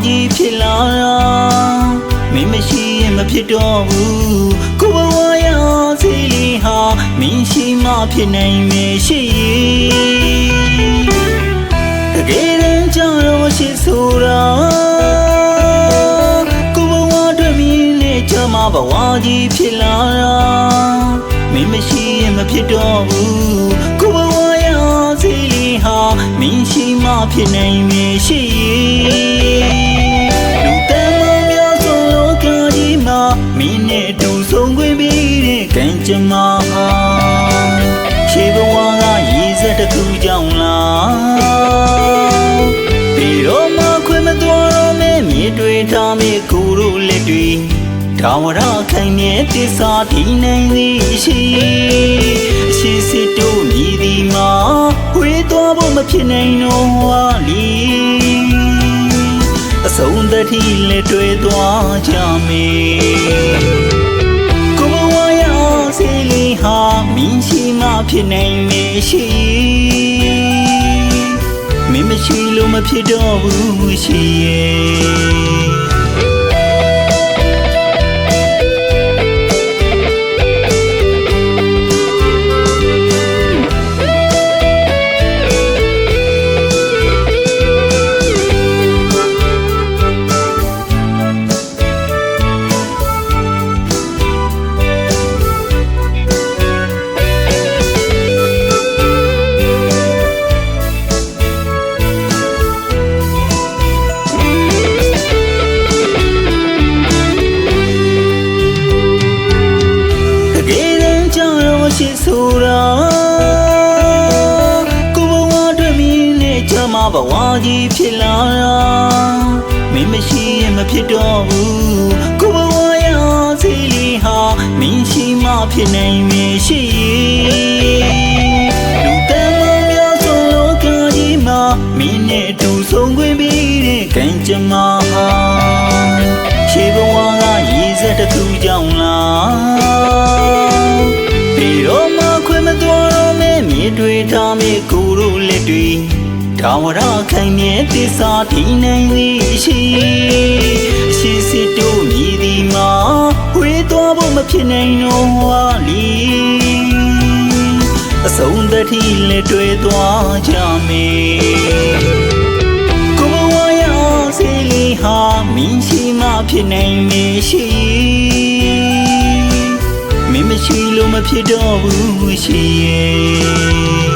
ကြီးဖြစ်လာတာမင်းမရှိရင်မဖြစ်တော့ဘူးကိုဘဝရောစီလီဟာမင်းရှိမှဖြစ်နိုင်မယ်ရှိတကယ်တမ်းကြောင့်တော့ရှိဆိုတာကိုဘဝအတွက်မင်းနဲ့ချမဘဝကြီးဖြစ်လာတာမင်းမရှိရင်မဖြစ်တော့ဘူးကိုဘဝရောစီလီဟာမင်းရှိမှဖြစ်နိုင်မယ်ရှိလူတမ်းမများဆုံးလောကကြီးမှာမင်းနဲ့တူဆုံးခွင့်ပြီးတဲ့ကံကြမ္မာဟာရှေးဘဝကရည်စက်တစ်ခုကြောင့်လားပြီးတော့မှခွင့်မတော်တော့မဲမြေတွေထားမြေကိုယ်တို့လက်တွေထာဝရခိုင်မြဲသစ္စာတည်နိုင်သည်ရှိအရှိစစ်တို့မြည်သည်မှာဝေးသွားဖို့မဖြစ်နိုင်တော့ဟာလီအဆုံးသတိလက်တွေသွားကြမေကိုဘဝရောစီလီဟာမင်းရှိမှဖြစ်နိုင်မယ်ရှိမင်းမရှိလို့မဖြစ်တော့ဘူးရှိရဲ့ရှိဆိုတာကိုဘဝအတွက်မင်းနဲ့ချမဘဝကြီးဖြစ်လာတာမင်းမရှိရင်မဖြစ်တော့ဘူးကိုဘဝရောစီလီဟာမင်းရှိမှဖြစ်နိုင်မယ်ရှိလူတမ်းမများဆုံးလောကကြီးမှာမင်းနဲ့တူဆုံးခွင့်ပြီးတဲ့ကံကြမ္မာဟာရှေးဘဝကရည်စက်တစ်ခုကြောင့်လားပြီးတော့မှခွင့်မတော်တော့မဲမြေတွေထားမြေကိုယ်တို့လက်တွေထာဝရခိုင်မြဲသစ္စာတည်နိုင်သည်ရှိအရှိစစ်တို့မြည်သည်မှာဝေးသွားဖို့မဖြစ်နိုင်တော့ဟာလီအဆုံးသတိလက်တွေသွားကြမေကိုဘဝရောစီလီဟာမင်းရှိမှဖြစ်နိုင်မယ်ရှိမင်းမရှိလို့မဖြစ်တော့ဘူးရှိရဲ့